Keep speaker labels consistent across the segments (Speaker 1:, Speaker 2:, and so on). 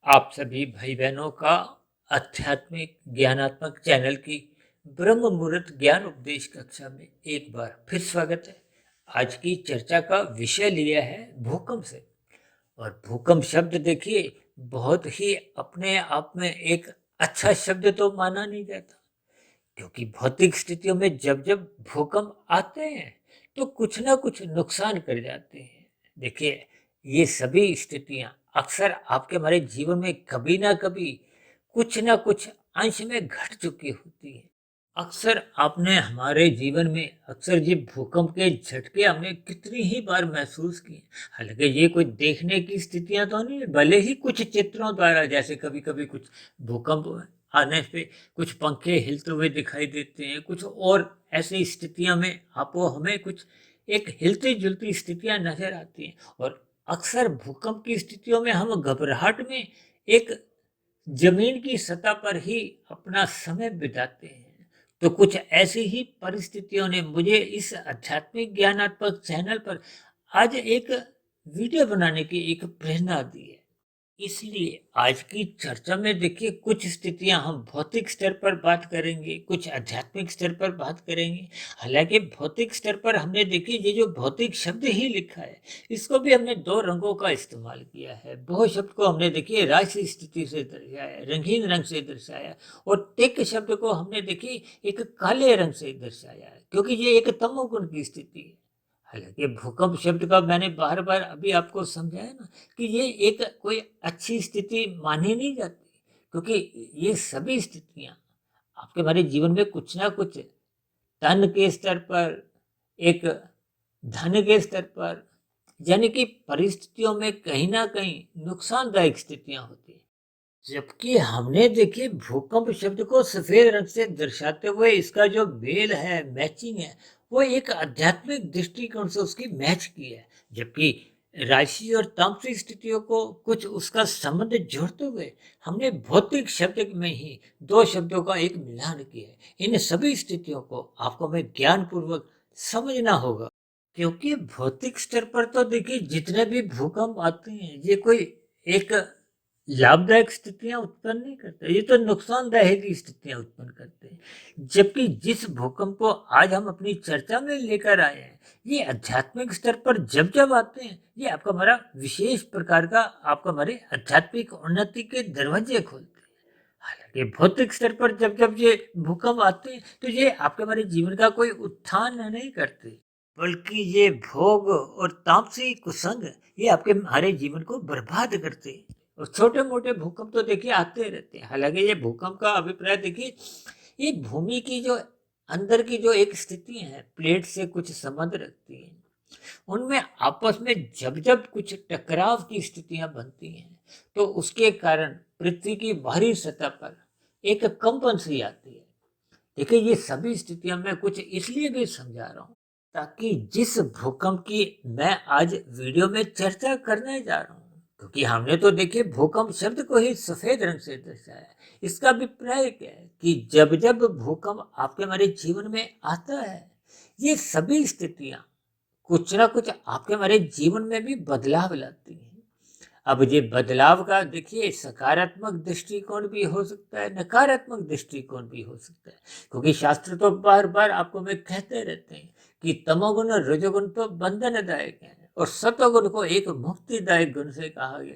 Speaker 1: आप सभी भाई बहनों का आध्यात्मिक ज्ञानात्मक चैनल की ब्रह्म मुहूर्त ज्ञान उपदेश कक्षा में एक बार फिर स्वागत है। आज की चर्चा का विषय लिया है भूकंप से। और भूकंप शब्द देखिए, बहुत ही अपने आप में एक अच्छा शब्द तो माना नहीं जाता, क्योंकि भौतिक स्थितियों में जब जब भूकंप आते हैं तो कुछ ना कुछ नुकसान कर जाते हैं। देखिए, ये सभी स्थितियां अक्सर आपके हमारे जीवन में कभी ना कभी कुछ ना कुछ अंश में घट चुकी होती है। अक्सर आपने हमारे जीवन में अक्सर ये भूकंप के झटके हमने कितनी ही बार महसूस किए। हालांकि ये कोई देखने की स्थितियां तो नहीं है, भले ही कुछ चित्रों द्वारा, जैसे कभी कभी कुछ भूकंप आने पे कुछ पंखे हिलते हुए दिखाई देते हैं, कुछ और ऐसी स्थितियां में आपको हमें कुछ एक हिलती जुलती स्थितियां नजर आती हैं। और अक्सर भूकंप की स्थितियों में हम घबराहट में एक जमीन की सतह पर ही अपना समय बिताते हैं। तो कुछ ऐसी ही परिस्थितियों ने मुझे इस आध्यात्मिक ज्ञानात्मक चैनल पर आज एक वीडियो बनाने की एक प्रेरणा दी है। इसलिए आज की चर्चा में देखिए, कुछ स्थितियां हम भौतिक स्तर पर बात करेंगे, कुछ आध्यात्मिक स्तर पर बात करेंगे। हालांकि भौतिक स्तर पर हमने देखिए, ये जो भौतिक शब्द ही लिखा है, इसको भी हमने दो रंगों का इस्तेमाल किया है। बहु शब्द को हमने देखिए राशि स्थिति से दर्शाया है, रंगीन रंग से दर्शाया, और तिक शब्द को हमने देखिए एक काले रंग से दर्शाया है, क्योंकि ये एक तमोगुण की स्थिति है। हालांकि भूकंप शब्द का मैंने बार बार अभी आपको समझाया ना, कि ये एक कोई अच्छी स्थिति मानी नहीं जाती, क्योंकि ये सभी स्थितियां आपके हमारे जीवन में कुछ ना कुछ तन के स्तर पर, एक धन के स्तर पर, यानी कि परिस्थितियों में कहीं ना कहीं नुकसानदायक स्थितियां होती हैं। जबकि हमने देखिए भूकंप शब्द को सफेद रंग से दर्शाते हुए इसका जो मेल है, मैचिंग है, वो एक आध्यात्मिक दृष्टिकोण से उसकी मैच की है। जबकि राशि और तामसिक स्थितियों को कुछ उसका संबंध जोड़ते हुए हमने भौतिक शब्द में ही दो शब्दों का एक मिलान किया है। इन सभी स्थितियों को आपको हमें ज्ञान पूर्वक समझना होगा, क्योंकि भौतिक स्तर पर तो देखिए जितने भी भूकंप आते हैं, ये कोई एक लाभदायक स्थितियां उत्पन्न नहीं करते, ये तो नुकसानदायक ही स्थितियां उत्पन्न करते हैं। जबकि जिस भूकंप को आज हम अपनी चर्चा में लेकर आए हैं, ये आध्यात्मिक स्तर पर जब जब आते हैं, ये आपका हमारा विशेष प्रकार का आपका हमारे आध्यात्मिक उन्नति के दरवाजे खोलते हैं। हालांकि भौतिक स्तर पर जब जब ये भूकंप आते हैं, तो ये आपके हमारे जीवन का कोई उत्थान नहीं करते, बल्कि ये भोग और तामसी कुसंग ये आपके हमारे जीवन को बर्बाद करते हैं। और छोटे मोटे भूकंप तो देखिए आते रहते हैं। हालांकि ये भूकंप का अभिप्राय देखिए, ये भूमि की जो अंदर की जो एक स्थिति है, प्लेट से कुछ संबंध रखती है। उनमें आपस में जब जब कुछ टकराव की स्थितियां बनती हैं, तो उसके कारण पृथ्वी की बाहरी सतह पर एक कंपन सी आती है। देखिए, ये सभी स्थितियां मैं कुछ इसलिए भी समझा रहा हूं, ताकि जिस भूकंप की मैं आज वीडियो में चर्चा करने जा रहा हूं, क्योंकि हमने तो देखिए भूकंप शब्द को ही सफेद रंग से दर्शाया है। इसका अभिप्राय क्या है कि जब जब भूकंप आपके हमारे जीवन में आता है, ये सभी स्थितियां कुछ ना कुछ आपके हमारे जीवन में भी बदलाव लाती हैं। अब ये बदलाव का देखिए सकारात्मक दृष्टिकोण भी हो सकता है, नकारात्मक दृष्टिकोण भी हो सकता है, क्योंकि शास्त्र तो बार बार आपको में कहते रहते हैं कि तमोगुण और रजोगुण तो बंधनदायक है, और सतोगुण को एक मुक्तिदायक गुण से कहा गया।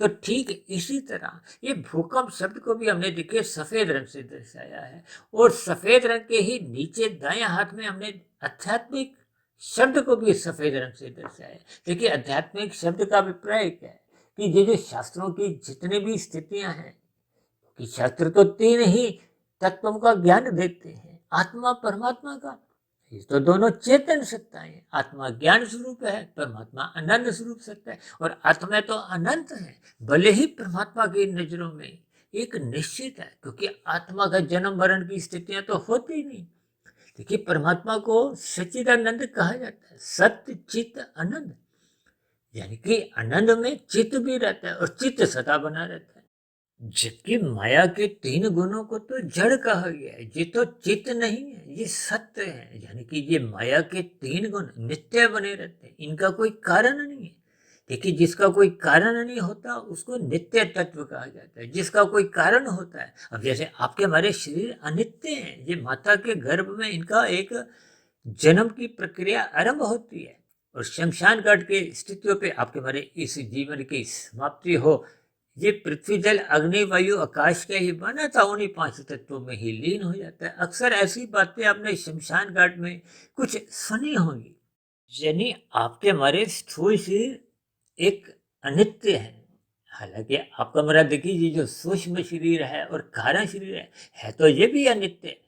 Speaker 1: तो ठीक इसी तरह ये भूकंप शब्द को भी हमने देखिए सफेद रंग से दर्शाया है, और सफेद रंग के ही नीचे दाएं हाथ में हमने आध्यात्मिक शब्द को भी सफेद रंग से दर्शाया है। देखिए, आध्यात्मिक शब्द का अभिप्राय क्या है कि ये जो शास्त्रों की जितनी भी स्थितियां हैं, कि शास्त्र तो तीन ही तत्वों का ज्ञान देते हैं, आत्मा परमात्मा का। ये तो दोनों चेतन सत्ताएं हैं। आत्मा ज्ञान स्वरूप है, परमात्मा आनंद स्वरूप सत्ता है, और आत्मा तो अनंत है, भले ही परमात्मा की नजरों में एक निश्चित है, क्योंकि आत्मा का जन्म मरण की स्थितियां तो होती नहीं। देखिए, परमात्मा को सच्चिदानंद कहा जाता है, सत्य चित आनंद, यानी कि आनंद में चित्त भी रहता है और चित्त सदा बना रहता है। जबकि माया के तीन गुणों को तो जड़ कहा गया है, ये तो चित्त नहीं है, ये सत्य है। यानी कि ये माया के तीन गुण नित्य बने रहते हैं, इनका कोई कारण नहीं है। देखिए, जिसका कोई कारण नहीं होता उसको नित्य तत्व कहा जाता है, जिसका कोई कारण होता है। अब जैसे आपके हमारे शरीर अनित्य हैं, ये माता के गर्भ में इनका एक जन्म की प्रक्रिया आरंभ होती है और शमशान घाट के स्थितियों पे आपके हमारे इस जीवन की समाप्ति हो। ये पृथ्वी जल अग्नि वायु आकाश का ही बना था, उन्हीं पांच तत्वों में ही लीन हो जाता है। अक्सर ऐसी बातें आपने शमशान घाट में कुछ सुनी होंगी। यानी आपके हमारे स्थूल शरीर एक अनित्य है। हालांकि आपका मेरा देखिए, ये जो सूक्ष्म शरीर है और कारण शरीर है तो ये भी अनित्य है,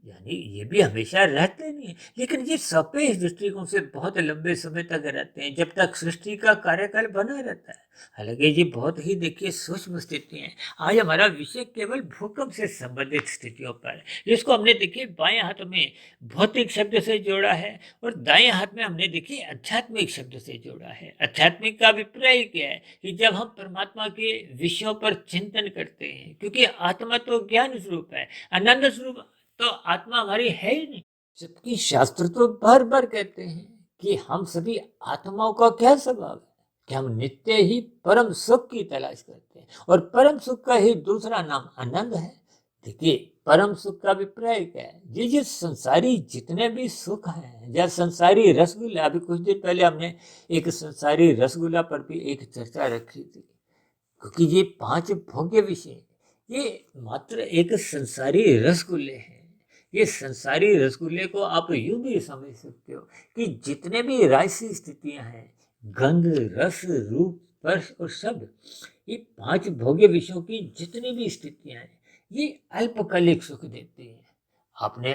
Speaker 1: यानी ये भी हमेशा रहते नहीं है, लेकिन ये सापेक्ष दृष्टिकोण से बहुत लंबे समय तक रहते हैं, जब तक सृष्टि का कार्यकाल बना रहता है। हालांकि ये बहुत ही देखिए सूक्ष्म स्थिति है। आज हमारा विषय केवल भूकंप से संबंधित स्थितियों पर है, जिसको हमने देखिए बाएं हाथ में भौतिक शब्द से जोड़ा है और दाएं हाथ में हमने देखिए आध्यात्मिक शब्द से जोड़ा है। आध्यात्मिक का अभिप्राय क्या है कि जब हम परमात्मा के विषयों पर चिंतन करते हैं, क्योंकि आत्मा तो ज्ञान स्वरूप है, आनंद स्वरूप तो आत्मा हमारी है ही नहीं। जबकि शास्त्र तो बार बार कहते हैं कि हम सभी आत्माओं का क्या स्वभाव है कि हम नित्य ही परम सुख की तलाश करते हैं, और परम सुख का ही दूसरा नाम आनंद है। देखिए, परम सुख का अभिप्राय क्या है? ये संसारी जितने भी सुख हैं, या संसारी रसगुल्ला, अभी कुछ दिन पहले हमने एक संसारी रसगुल्ला पर भी एक चर्चा रखी थी, क्योंकि ये पांच भोग्य विषय ये मात्र एक संसारी रसगुल्ले हैं। ये संसारी रसगुल्ले को आप यूं भी समझ सकते हो कि जितने भी राजसी स्थितियां हैं, गंध रस रूप स्पर्श और शब्द, ये पांच भोग्य विषयों की जितनी भी स्थितियां हैं, ये अल्पकालिक सुख देते हैं। आपने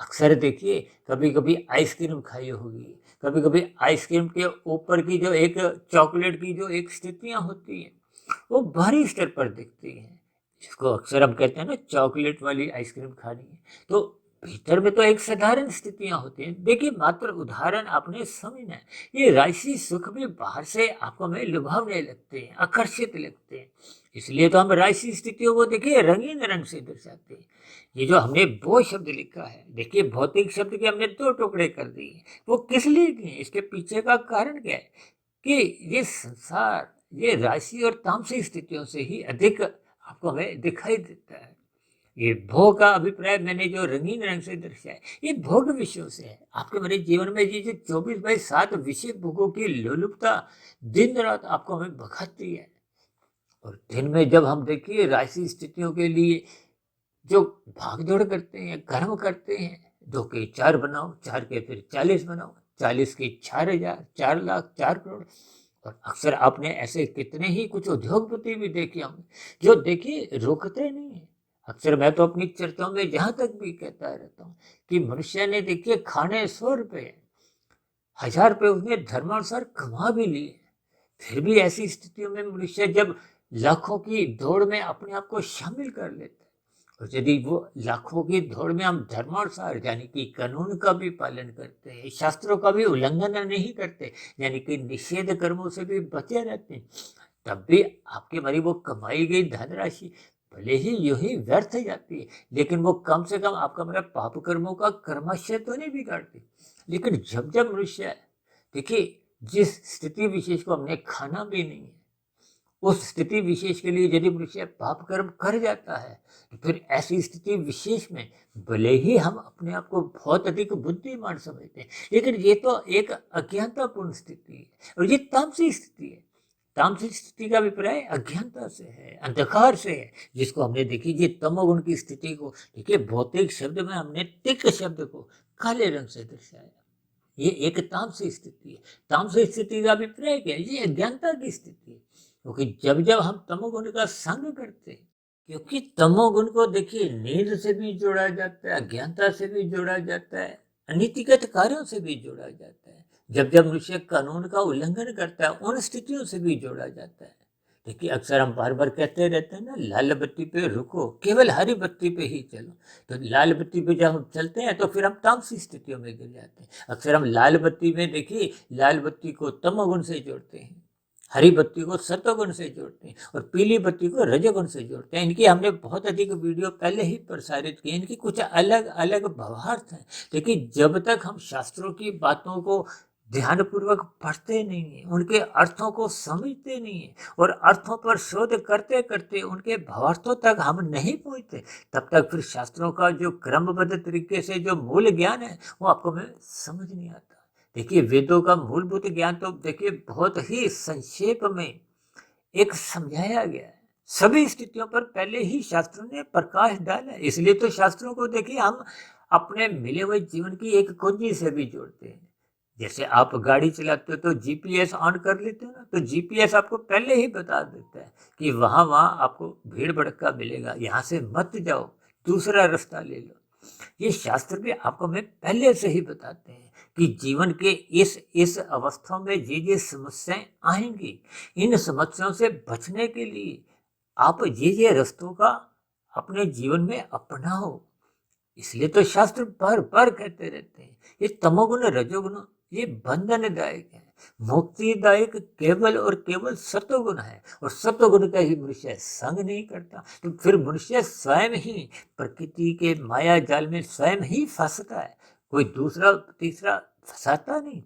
Speaker 1: अक्सर देखिए कभी कभी आइसक्रीम खाई होगी, कभी कभी आइसक्रीम के ऊपर की जो एक चॉकलेट की जो एक स्थितियां होती हैं, वो भारी स्तर पर दिखती हैं, जिसको अक्सर हम कहते हैं ना चॉकलेट वाली आइसक्रीम खानी है। तो भीतर में तो एक साधारण स्थितियां होती हैं। देखिए, मात्र उदाहरण आपने समझना है, ये राशि सुख भी बाहर से आपको में लुभावने लगते हैं, आकर्षित लगते हैं। इसलिए तो हम राशि स्थितियों को देखिए रंगीन रंग से दर्शाते हैं। ये जो हमने वो शब्द लिखा है, देखिए भौतिक शब्द के हमने दो टुकड़े कर दिए, वो किस लिए किए? इसके पीछे का कारण क्या है कि ये संसार ये राशि और तामसिक स्थितियों से ही अधिक आपको हमें दिखाई देता है। ये भोग का अभिप्राय मैंने जो रंगीन रंग से दर्शाया, ये भोग विषयों से है। आपके मेरे जीवन में ये जो 24/7 विषय भोगों की लोलुपता दिन रात आपको हमें भगाती है। और दिन में जब हम देखिए राशि स्थितियों के लिए जो भागदौड़ करते हैं, कर्म करते हैं, 2 के 4 बनाओ, 4 के फिर 40 बनाओ, 40 के 4,000, 4 लाख, 4 करोड़। और अक्सर आपने ऐसे कितने ही कुछ उद्योगपति भी देखे होंगे जो देखिए रुकते नहीं है। अक्सर मैं तो अपनी चर्चाओं में जहां तक भी कहता रहता हूँ कि मनुष्य ने देखिए खाने 100 रुपए, 1000 रुपए उसने धर्मानुसार कमा भी लिए, फिर भी ऐसी स्थितियों में मनुष्य जब लाखों की दौड़ में अपने आप को शामिल कर लेता है, और यदि वो लाखों की दौड़ में हम धर्मानुसार यानी कि कानून का भी पालन करते हैं, शास्त्रों का भी उल्लंघन नहीं करते, यानी कि निषेध कर्मों से भी बचे रहते हैं, तब भी आपके हमारी वो कमाई गई धनराशि भले ही यूं ही व्यर्थ जाती है, लेकिन वो कम से कम आपका मेरा पाप कर्मों का कर्माशय तो नहीं बिगाड़ती। लेकिन जब जब मनुष्य देखिए जिस स्थिति विशेष को हमने खाना भी नहीं है, उस स्थिति विशेष के लिए यदि मनुष्य पाप कर्म कर जाता है, तो फिर ऐसी स्थिति विशेष में भले ही हम अपने आप को बहुत अधिक बुद्धिमान समझते हैं, लेकिन ये तो एक अज्ञानतापूर्ण स्थिति है और ये तामसिक स्थिति है। तामसिक स्थिति का अभिप्राय अज्ञानता से है, अंधकार से है, जिसको हमने देखी ये तमोगुण की स्थिति को देखिए भौतिक शब्द में हमने तिक शब्द को काले रंग से दर्शाया। ये एक तामसिक स्थिति है। तामसिक स्थिति का अभिप्राय क्या है? ये अज्ञानता की स्थिति है, क्योंकि जब जब हम तमोगुण का संग करते हैं, क्योंकि तमोगुण को देखिए नींद से भी जोड़ा जाता है, अज्ञानता से भी जोड़ा जाता है, अनीतिगत कार्यों से भी जोड़ा जाता है। जब जब मनुष्य कानून का उल्लंघन करता है, उन स्थितियों से भी जोड़ा जाता है। देखिए, अक्सर हम बार बार कहते रहते हैं ना, लाल बत्ती पे रुको, केवल हरी बत्ती पे ही चलो। तो लाल बत्ती पे जब हम चलते हैं तो फिर हम तामसिक स्थितियों में गिर जाते हैं। अक्सर हम लाल बत्ती में देखिए लाल बत्ती को तमोगुण से जोड़ते हैं, हरी बत्ती को सत्वगुण से जोड़ते हैं और पीली बत्ती को रजोगुण से जोड़ते हैं। इनकी हमने बहुत अधिक वीडियो पहले ही प्रसारित किए। इनकी कुछ अलग अलग भावार्थ हैं, लेकिन जब तक हम शास्त्रों की बातों को ध्यानपूर्वक पढ़ते नहीं हैं, उनके अर्थों को समझते नहीं हैं और अर्थों पर शोध करते करते उनके भावार्थों तक हम नहीं पहुँचते, तब तक फिर शास्त्रों का जो क्रमबद्ध तरीके से जो मूल ज्ञान है वो आपको में समझ नहीं आता। देखिए वेदों का मूलभूत ज्ञान तो देखिए बहुत ही संक्षेप में एक समझाया गया है। सभी स्थितियों पर पहले ही शास्त्रों ने प्रकाश डाला है, इसलिए तो शास्त्रों को देखिए हम अपने मिले हुए जीवन की एक कुंजी से भी जोड़ते हैं। जैसे आप गाड़ी चलाते हो तो जीपीएस ऑन कर लेते हो ना, तो जीपीएस आपको पहले ही बता देता है कि वहाँ वहाँ आपको भीड़ भड़का मिलेगा, यहाँ से मत जाओ, दूसरा रास्ता ले लो। ये शास्त्र भी आपको हमें पहले से ही बताते हैं कि जीवन के इस अवस्था में ये समस्याएं आएंगी। इन समस्याओं से बचने के लिए आप ये रास्तों का अपने जीवन में अपनाओ। इसलिए तो शास्त्र बार बार कहते रहते हैं ये तमोगुण रजोगुण ये बंधनदायक है, मुक्तिदायक केवल और केवल सत्वगुण है, और सत्वगुण का ही मनुष्य संग नहीं करता तो फिर मनुष्य स्वयं ही प्रकृति के माया जाल में स्वयं ही फंसता है, कोई दूसरा तीसरा फंसाता नहीं।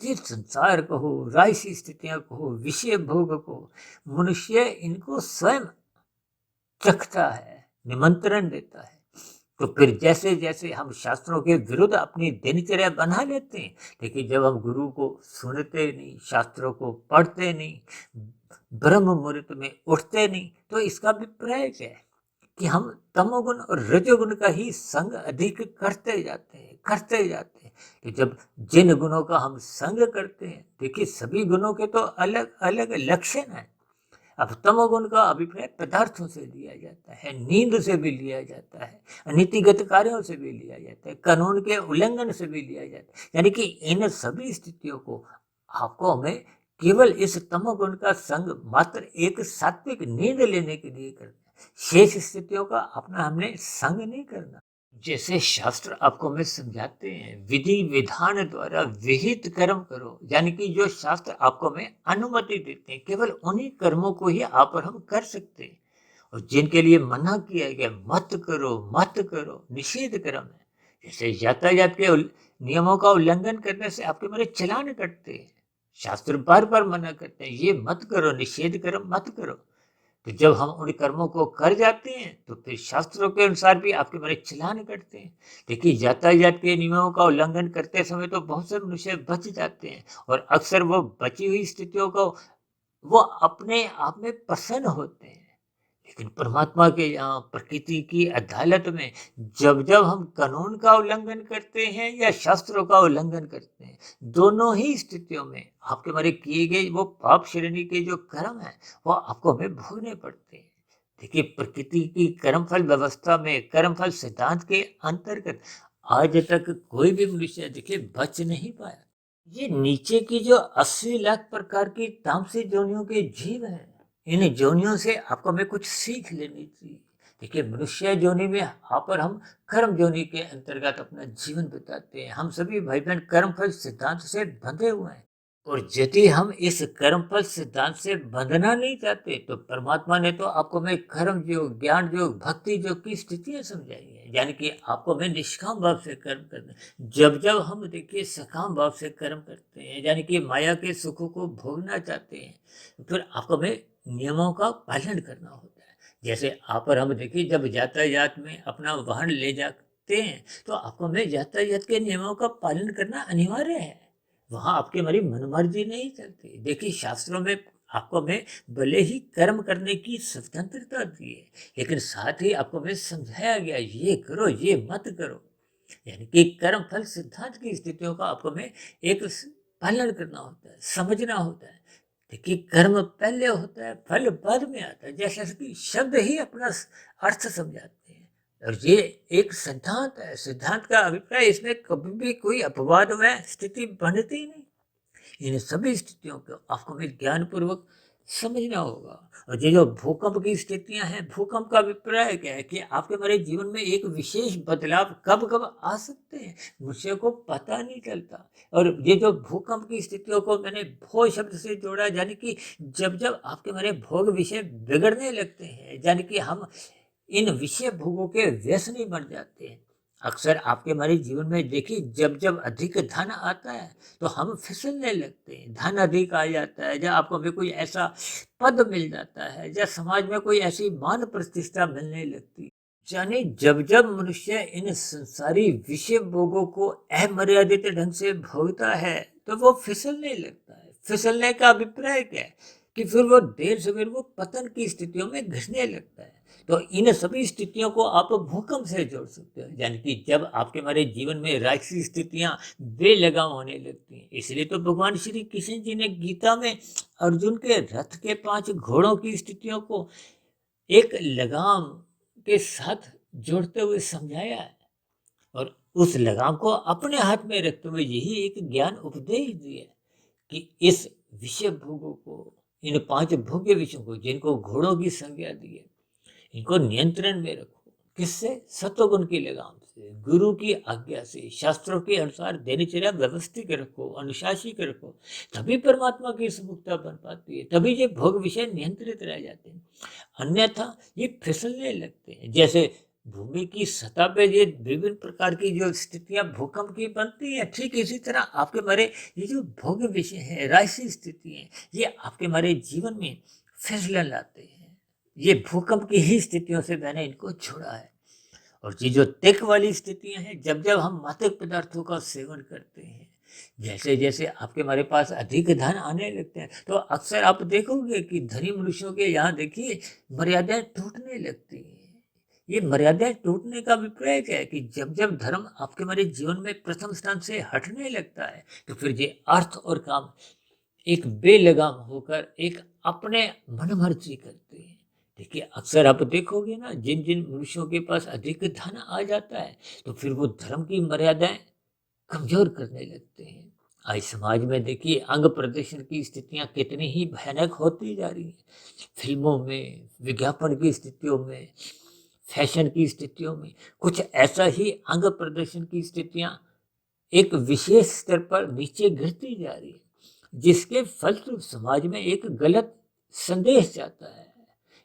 Speaker 1: ये संसार को हो, राशि स्थितियां को हो, विषय भोग को मनुष्य इनको स्वयं चखता है, निमंत्रण देता है। तो फिर जैसे जैसे हम शास्त्रों के विरुद्ध अपनी दिनचर्या बना लेते हैं, लेकिन जब हम गुरु को सुनते नहीं, शास्त्रों को पढ़ते नहीं, ब्रह्म मुहूर्त में उठते नहीं, तो इसका अभिप्राय क्या है कि हम तमोगुण और रजोगुण का ही संग अधिक करते जाते हैं, करते जाते हैं। कि जब जिन गुणों का हम संग करते हैं, देखिए सभी गुणों के तो अलग अलग लक्षण हैं। अब तमोगुण का अभिप्राय पदार्थों से लिया जाता है, नींद से भी लिया जाता है, नीतिगत कार्यों से भी लिया जाता है, कानून के उल्लंघन से भी लिया जाता है। यानी कि इन सभी स्थितियों को आपको हमें केवल इस तमोगुण का संग मात्र एक सात्विक नींद लेने के लिए करना है। शेष स्थितियों का अपना हमने संग नहीं करना। जैसे शास्त्र आपको हमें समझाते हैं विधि विधान द्वारा विहित कर्म करो, यानी कि जो शास्त्र आपको हमें अनुमति देते हैं केवल उन्हीं कर्मों को ही आप और हम कर सकते हैं, और जिनके लिए मना किया गया मत करो मत करो, निषेध कर्म है। जैसे यातायात के नियमों का उल्लंघन करने से आपके मेरे चलान कटते हैं, शास्त्र बार बार मना करते हैं ये मत करो, निषेध कर्म मत करो। तो जब हम उन कर्मों को कर जाते हैं तो फिर शास्त्रों के अनुसार भी आपके बड़े चालान कटते हैं। देखिए यातायात के नियमों का उल्लंघन करते समय तो बहुत से मनुष्य बच जाते हैं, और अक्सर वो बची हुई स्थितियों को वो अपने आप में प्रसन्न होते हैं। लेकिन परमात्मा के यहाँ प्रकृति की अदालत में जब जब हम कानून का उल्लंघन करते हैं या शास्त्रों का उल्लंघन करते हैं, दोनों ही स्थितियों में आपके हमारे किए गए वो पाप श्रेणी के जो कर्म है वो आपको हमें भोगने पड़ते हैं। देखिए प्रकृति की कर्मफल व्यवस्था में कर्मफल सिद्धांत के अंतर्गत आज तक कोई भी मनुष्य देखिए बच नहीं पाया। ये नीचे की जो 80 लाख प्रकार की तामसिक योनियों के जीव हैं, इन योनियों से आपको हमें कुछ सीख लेनी चाहिए। देखिए मनुष्य योनि में आप और हम कर्म योनि के अंतर्गत अपना जीवन बिताते हैं। हम सभी भाई बहन कर्मफल सिद्धांत से बंधे हुए हैं, और यदि हम इस कर्मफल सिद्धांत से बंधना नहीं चाहते तो परमात्मा ने तो आपको हमें कर्म योग, ज्ञान योग, भक्ति योग की स्थितियां समझाई है, यानी कि आपको हमें निष्काम भाव से कर्म करना है। जब जब हम देखिए सकाम भाव से कर्म करते हैं, यानी कि माया के सुखों को भोगना चाहते हैं, तो फिर आपको हमें नियमों का पालन करना होता है। जैसे आप और हम देखिए जब यातायात में अपना वाहन ले जाते हैं तो आपको हमें यातायात के नियमों का पालन करना अनिवार्य है। वहाँ आपकी हमारी मनमर्जी नहीं चलती। देखिए शास्त्रों में आपको हमें भले ही कर्म करने की स्वतंत्रता दी है, लेकिन साथ ही आपको हमें समझाया गया ये करो ये मत करो, यानी कि कर्म फल सिद्धांत की स्थितियों का आपको हमें एक पालन करना होता है, समझना होता है। देखिए कर्म पहले होता है, फल बाद में आता है, जैसे कि शब्द ही अपना अर्थ समझाते हैं। और ये एक सिद्धांत है, सिद्धांत का अभिप्राय इसमें कभी भी कोई अपवाद में स्थिति बनती ही नहीं। इन सभी स्थितियों को आपको हमें ज्ञान पूर्वक समझना होगा। और ये जो भूकंप की स्थितियां हैं, भूकंप का अभिप्राय क्या है कि आपके हमारे जीवन में एक विशेष बदलाव कब कब आ सकते हैं मुझे को पता नहीं चलता। और ये जो भूकंप की स्थितियों को मैंने भोग शब्द से जोड़ा, यानी कि जब जब आपके हमारे भोग विषय बिगड़ने लगते हैं, यानी कि हम इन विषय भोगों के व्यसनी बन जाते हैं, अक्सर आपके हमारे जीवन में देखिए, जब जब अधिक धन आता है तो हम फिसलने लगते हैं। धन अधिक आ जाता है, या आपको भी कोई ऐसा पद मिल जाता है, या समाज में कोई ऐसी मान प्रतिष्ठा मिलने लगती है। यानी जब जब मनुष्य इन संसारी विषय भोगों को अमर्यादित ढंग से भोगता है तो वो फिसलने लगता है। फिसलने का अभिप्राय क्या है कि फिर वो देर सवेर वो पतन की स्थितियों में घिसने लगता है। तो इन सभी स्थितियों को आप भूकंप से जोड़ सकते हो, यानी कि जब आपके हमारे जीवन में राजसी स्थितियां बेलगाम होने लगती हैं। इसलिए तो भगवान श्री कृष्ण जी ने गीता में अर्जुन के रथ के 5 घोड़ों की स्थितियों को एक लगाम के साथ जोड़ते हुए समझाया है, और उस लगाम को अपने हाथ में रखते हुए यही एक ज्ञान उपदेश दिया कि इस विषय भोगों को, इन 5 भोग्य विषयों को जिनको घोड़ों की संज्ञा दी है, इनको नियंत्रण में रखो। किससे? सत्वगुण की लगाम से, गुरु की आज्ञा से, शास्त्रों के अनुसार दिनचर्या व्यवस्थित रखो, अनुशासित रखो। तभी परमात्मा की सुमुखता बन पाती है, तभी ये भोग विषय नियंत्रित रह जाते हैं। अन्यथा ये फिसलने लगते हैं। जैसे भूमि की सतह पे ये विभिन्न प्रकार की जो स्थितियां भूकंप की बनती है, ठीक इसी तरह आपके हमारे ये जो भोग विषय है, राशि स्थिति है, ये आपके हमारे जीवन में फिसलन लाते हैं। ये भूकंप की ही स्थितियों से मैंने इनको छोड़ा है। और ये जो तिक वाली स्थितियां हैं, जब जब हम मादक पदार्थों का सेवन करते हैं, जैसे जैसे आपके हमारे पास अधिक धन आने लगते हैं, तो अक्सर आप देखोगे कि धनी मनुष्यों के यहाँ देखिए मर्यादाएं टूटने लगती हैं। ये मर्यादाएं टूटने का अभिप्राय क्या है कि जब जब धर्म आपके हमारे जीवन में प्रथम स्थान से हटने लगता है, तो फिर ये अर्थ और काम एक बेलगाम होकर एक अपने मनमर्जी करते हैं। देखिए अक्सर आप देखोगे ना, जिन जिन मनुष्यों के पास अधिक धन आ जाता है तो फिर वो धर्म की मर्यादाएं कमजोर करने लगते हैं। आज समाज में देखिए अंग प्रदर्शन की स्थितियां कितनी ही भयानक होती जा रही हैं। फिल्मों में, विज्ञापन की स्थितियों में, फैशन की स्थितियों में कुछ ऐसा ही अंग प्रदर्शन की स्थितियां एक विशेष स्तर पर नीचे गिरती जा रही है, जिसके फलस्वरूप समाज में एक गलत संदेश जाता है,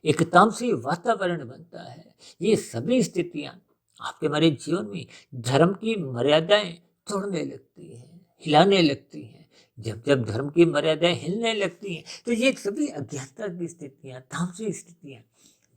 Speaker 1: एक तामसी वातावरण बनता है। ये सभी स्थितियां आपके हमारे जीवन में धर्म की मर्यादाएं तोड़ने लगती हैं, हिलाने लगती हैं। जब जब धर्म की मर्यादाएं हिलने लगती हैं तो ये सभी अज्ञानता की स्थितियां, तामसी स्थितियां,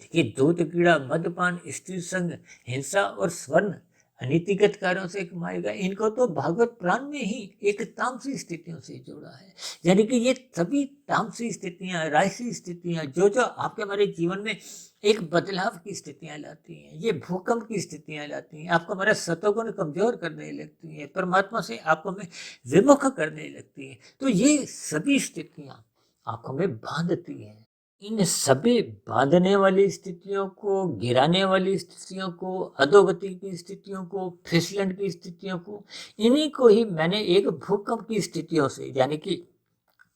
Speaker 1: देखिए दूध कीड़ा, मदपान, स्त्री संग, हिंसा और स्वर्ण अनीतिगत कार्यों से कमाएगा, इनको तो भागवत पुराण में ही एक तामसी स्थितियों से जोड़ा है। यानी कि ये सभी तामसी स्थितियां, राजसी स्थितियां जो जो आपके हमारे जीवन में एक बदलाव की स्थितियां लाती हैं, ये भूकंप की स्थितियां लाती हैं, आपको हमारा सत्वगुण कमजोर करने लगती हैं, परमात्मा से आपको हमें विमुख करने लगती हैं। तो ये सभी स्थितियां आपको हमें बांधती हैं। इन सभी बांधने वाली स्थितियों को, गिराने वाली स्थितियों को, अधोगति की स्थितियों को, फिसलन की स्थितियों को, इन्हीं को ही मैंने एक भूकंप की स्थितियों से, यानी कि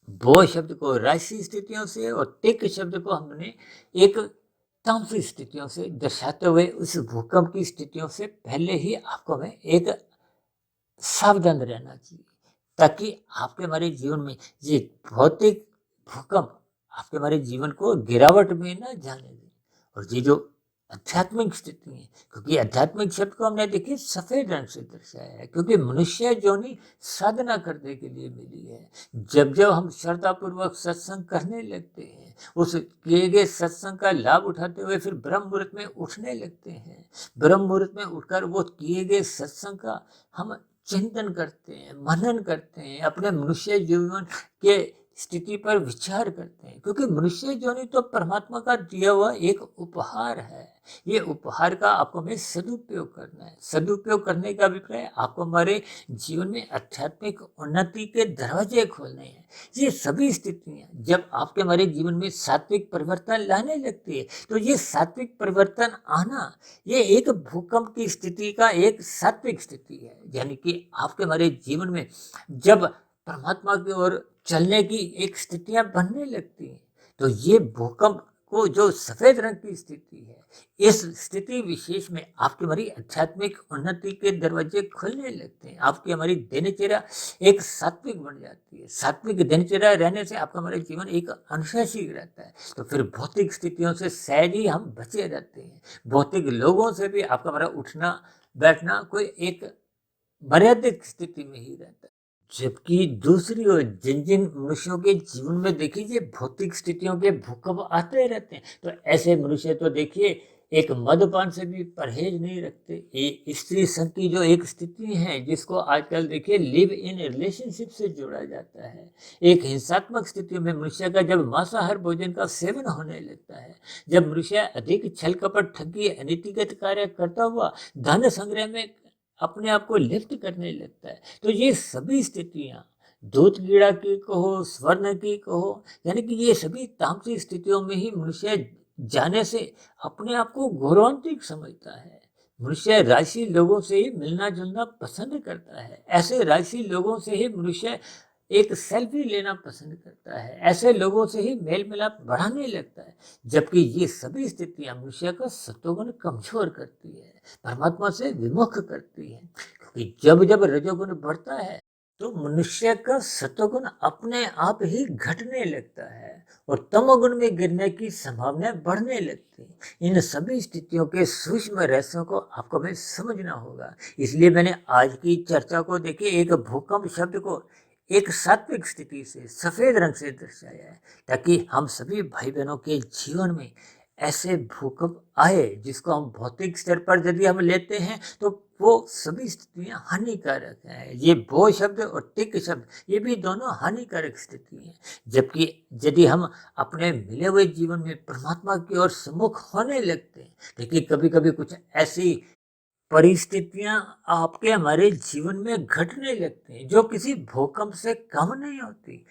Speaker 1: भो शब्द को राशि स्थितियों से और तिक शब्द को हमने एक तामसी स्थितियों से दर्शाते हुए उस भूकंप की स्थितियों से पहले ही आपको हमें एक सावधान रहना चाहिए, ताकि आपके हमारे जीवन में ये भौतिक भूकंप आपके हमारे जीवन को गिरावट में ना जाने दें। और ये जो आध्यात्मिक स्थिति है, क्योंकि आध्यात्मिक शब्द को हमने देखिए सफेद रंग से दर्शाया है, क्योंकि मनुष्य जोनी साधना करने के लिए मिली है। जब जब हम श्रद्धापूर्वक सत्संग करने लगते हैं, उस किए गए सत्संग का लाभ उठाते हुए फिर ब्रह्म मुहूर्त में उठने लगते हैं, ब्रह्म मुहूर्त में उठकर वो किए गए सत्संग का हम चिंतन करते हैं, मनन करते हैं, अपने मनुष्य जीवन के स्थिति पर विचार करते हैं, क्योंकि मनुष्य जोनि तो परमात्मा का दिया हुआ एक उपहार है। ये उपहार का आपको हमें सदुपयोग करना है। सदुपयोग करने का अभिप्राय आपको हमारे जीवन में आध्यात्मिक उन्नति के दरवाजे खोलने हैं। ये सभी स्थितियां जब आपके हमारे जीवन में सात्विक परिवर्तन लाने लगती है, तो ये सात्विक परिवर्तन आना, ये एक भूकंप की स्थिति का एक सात्विक स्थिति है। यानी कि आपके हमारे जीवन में जब परमात्मा की ओर चलने की एक स्थितियां बनने लगती हैं, तो ये भूकंप को जो सफेद रंग की स्थिति है, इस स्थिति विशेष में आपकी हमारी आध्यात्मिक उन्नति के दरवाजे खुलने लगते हैं। आपकी हमारी दिनचर्या एक सात्विक बन जाती है। सात्विक दिनचर्या रहने से आपका हमारा जीवन एक अनुशासित रहता है, तो फिर भौतिक स्थितियों से सहज ही हम बचे रहते हैं। भौतिक लोगों से भी आपका हमारा उठना बैठना कोई एक मर्यादित स्थिति में ही रहता है। जबकि दूसरी ओर जिन जिन मनुष्यों के जीवन में देखिए भौतिक स्थितियों के भूकंप आते रहते हैं, तो ऐसे मनुष्य तो देखिए एक मद्यपान से भी परहेज नहीं रखते। ये स्त्री संघ की जो एक स्थिति है, जिसको आजकल देखिए लिव इन रिलेशनशिप से जोड़ा जाता है। एक हिंसात्मक स्थितियों में मनुष्य का जब मांसाहार भोजन का सेवन होने लगता है, जब मनुष्य अधिक छल कपट ठगी अनीतिगत कार्य करता हुआ धन संग्रह में अपने आप को लिफ्ट करने लगता है, तो ये सभी स्थितियां दूध कीड़ा की कहो, स्वर्ण की कहो, यानी कि ये सभी तामसिक स्थितियों में ही मनुष्य जाने से अपने आप को गौरवान्वित समझता है। मनुष्य राशि लोगों से ही मिलना जुलना पसंद करता है। ऐसे राशि लोगों से ही मनुष्य एक सेल्फी लेना पसंद करता है। ऐसे लोगों से ही मेल मिलाप बढ़ाने लगता है। जबकि ये सभी स्थितियां मनुष्य का सत्वगुण कमजोर करती है, परमात्मा से विमुख करती है। क्योंकि जब जब रजोगुण बढ़ता है, तो मनुष्य का सत्वगुण अपने आप ही घटने लगता है और तमोगुण में गिरने की संभावना बढ़ने लगती है। इन सभी स्थितियों के सूक्ष्म रहस्यों को आपको हमें समझना होगा। इसलिए मैंने आज की चर्चा को देखिए एक भूकंप शब्द को एक सात्विक स्थिति से सफेद रंग से दर्शाया है, ताकि हम सभी भाई बहनों के जीवन में ऐसे भूकंप आए जिसको हम भौतिक स्तर पर यदि हम लेते हैं तो वो सभी स्थितियां हानिकारक हैं। ये भो शब्द और टिक शब्द, ये भी दोनों हानिकारक स्थिति हैं। जबकि यदि हम अपने मिले हुए जीवन में परमात्मा की ओर सम्मुख होने लगते हैं, देखिए कभी कभी कुछ ऐसी परिस्थितियां आपके हमारे जीवन में घटने लगती हैं जो किसी भूकंप से कम नहीं होती।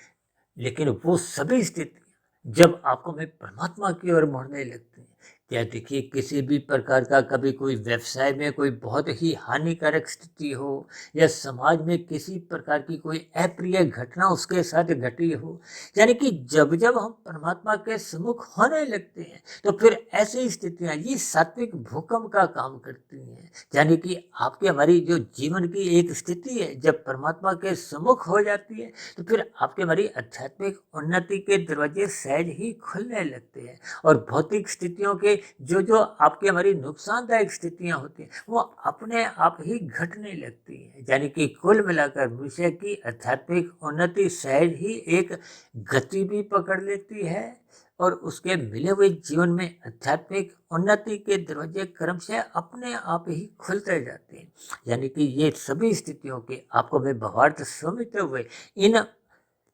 Speaker 1: लेकिन वो सभी स्थितियां जब आपको में परमात्मा की ओर मुड़ने लगती हैं, क्या देखिए किसी भी प्रकार का कभी कोई व्यवसाय में कोई बहुत ही हानिकारक स्थिति हो, या समाज में किसी प्रकार की कोई अप्रिय घटना उसके साथ घटी हो, यानी कि जब जब हम परमात्मा के सम्मुख होने लगते हैं, तो फिर ऐसी स्थितियां ये सात्विक भूकंप का काम करती हैं। यानी कि आपकी हमारी जो जीवन की एक स्थिति है जब परमात्मा के सम्मुख हो जाती है, तो फिर आपके हमारी आध्यात्मिक उन्नति के दरवाजे सहज ही खुलने लगते हैं। और भौतिक स्थितियों के जो जो आपकी हमारी नुकसानदायक स्थितियां होती हैं, वो अपने आप ही घटने लगती हैं। यानी कि कुल मिलाकर मनुष्य की आध्यात्मिक उन्नति सहज ही एक गति भी पकड़ लेती है और उसके मिले हुए जीवन में आध्यात्मिक उन्नति के दरवाजे क्रमशः अपने आप ही खुलते जाते हैं। यानी कि ये सभी स्थितियों के आपको मैं भावार्थ समझते हुए इन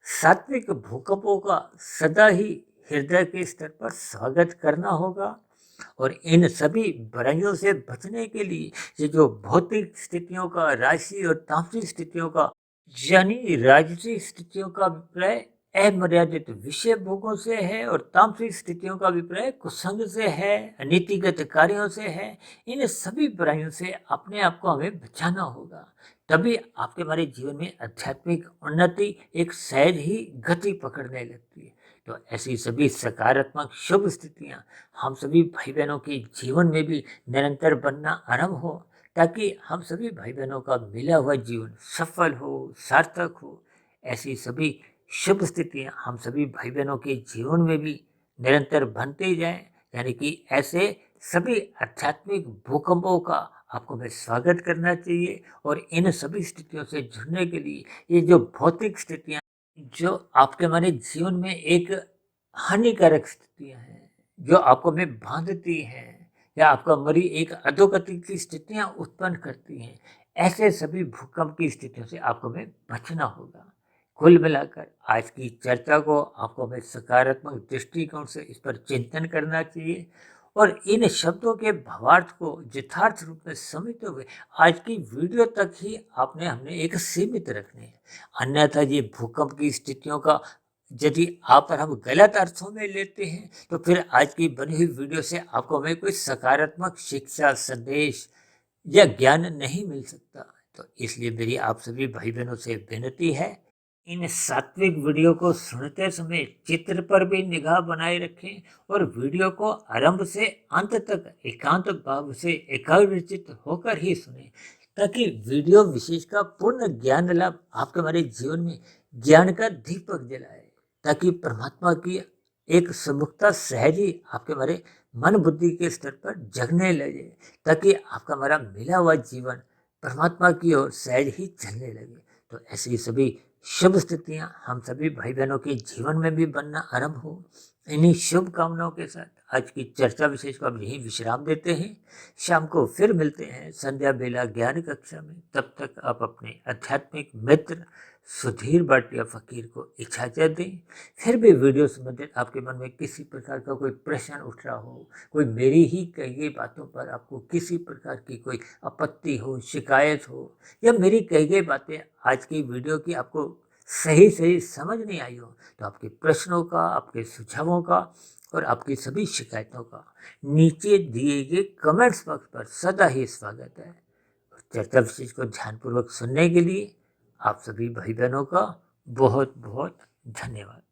Speaker 1: सात्विक भूकंपों का सदा ही हृदय के स्तर पर स्वागत करना होगा। और इन सभी बुराइयों से बचने के लिए ये जो भौतिक स्थितियों का, राशि और तामसिक स्थितियों का, यानी राजसिक स्थितियों का अभिप्राय अमर्यादित विषय भोगों से है और तामसिक स्थितियों का अभिप्राय कुसंग से है, नीतिगत कार्यों से है। इन सभी बुराइयों से अपने आप को हमें बचाना होगा, तभी आपके हमारे जीवन में आध्यात्मिक उन्नति एक सहज ही गति पकड़ने लगती है। तो ऐसी सभी सकारात्मक शुभ स्थितियां हम सभी भाई बहनों के जीवन में भी निरंतर बनना आरंभ हो, ताकि हम सभी भाई बहनों का मिला हुआ जीवन सफल हो, सार्थक हो। ऐसी सभी शुभ स्थितियां हम सभी भाई बहनों के जीवन में भी निरंतर बनते जाएं। यानी कि ऐसे सभी आध्यात्मिक भूकंपों का आपको मैं स्वागत करना चाहिए। और इन सभी स्थितियों से जुड़ने के लिए ये जो भौतिक स्थितियां जो आपके हमारे जीवन में एक हानिकारक स्थितियां हैं, जो आपको में बांधती हैं या आपका मरी एक अधोगति की स्थितियां उत्पन्न करती हैं, ऐसे सभी भूकंप की स्थितियों से आपको में बचना होगा। कुल मिलाकर आज की चर्चा को आपको में सकारात्मक दृष्टिकोण से इस पर चिंतन करना चाहिए और इन शब्दों के भावार्थ को यथार्थ रूप में समझते हुए आज की वीडियो तक ही आपने हमने एक सीमित रखने हैं। अन्यथा ये भूकंप की स्थितियों का यदि आप पर हम गलत अर्थों में लेते हैं, तो फिर आज की बनी हुई वीडियो से आपको हमें कोई सकारात्मक शिक्षा, संदेश या ज्ञान नहीं मिल सकता। तो इसलिए मेरी आप सभी भाई बहनों से विनती है, इन सात्विक वीडियो को सुनते समय चित्र पर भी निगाह बनाए रखें और वीडियो को आरंभ से अंत तक एकांत भाव से एकाग्रचित होकर ही सुने, ताकि वीडियो विशेष का पूर्ण ज्ञान लाभ आपके हमारे जीवन में ज्ञान का दीपक जलाए, ताकि परमात्मा की एक सम्मुखता सहज ही आपके हमारे मन बुद्धि के स्तर पर जगने लगे, ताकि आपका हमारा मिला हुआ जीवन परमात्मा की ओर सहज ही चलने लगे। तो ऐसी सभी शुभ स्थितियां हम सभी भाई बहनों के जीवन में भी बनना आरंभ हो। इन्हीं शुभ कामनाओं के साथ आज की चर्चा विशेष को अब यहीं विश्राम देते हैं। शाम को फिर मिलते हैं संध्या बेला ज्ञान कक्षा में। तब तक आप अपने आध्यात्मिक मित्र सुधीर भाटिया फकीर को इजाजत दें। फिर भी वीडियो संबंधित आपके मन में किसी प्रकार का कोई प्रश्न उठ रहा हो, कोई मेरी ही कही गई बातों पर आपको किसी प्रकार की कोई आपत्ति हो, शिकायत हो, या मेरी कही गई बातें आज की वीडियो की आपको सही सही समझ नहीं आई हो, तो आपके प्रश्नों का, आपके सुझावों का और आपकी सभी शिकायतों का नीचे दिए गए कमेंट्स बॉक्स पर सदा ही स्वागत है। चर्चा विशेष को ध्यानपूर्वक सुनने के लिए आप सभी भाई बहनों का बहुत बहुत धन्यवाद।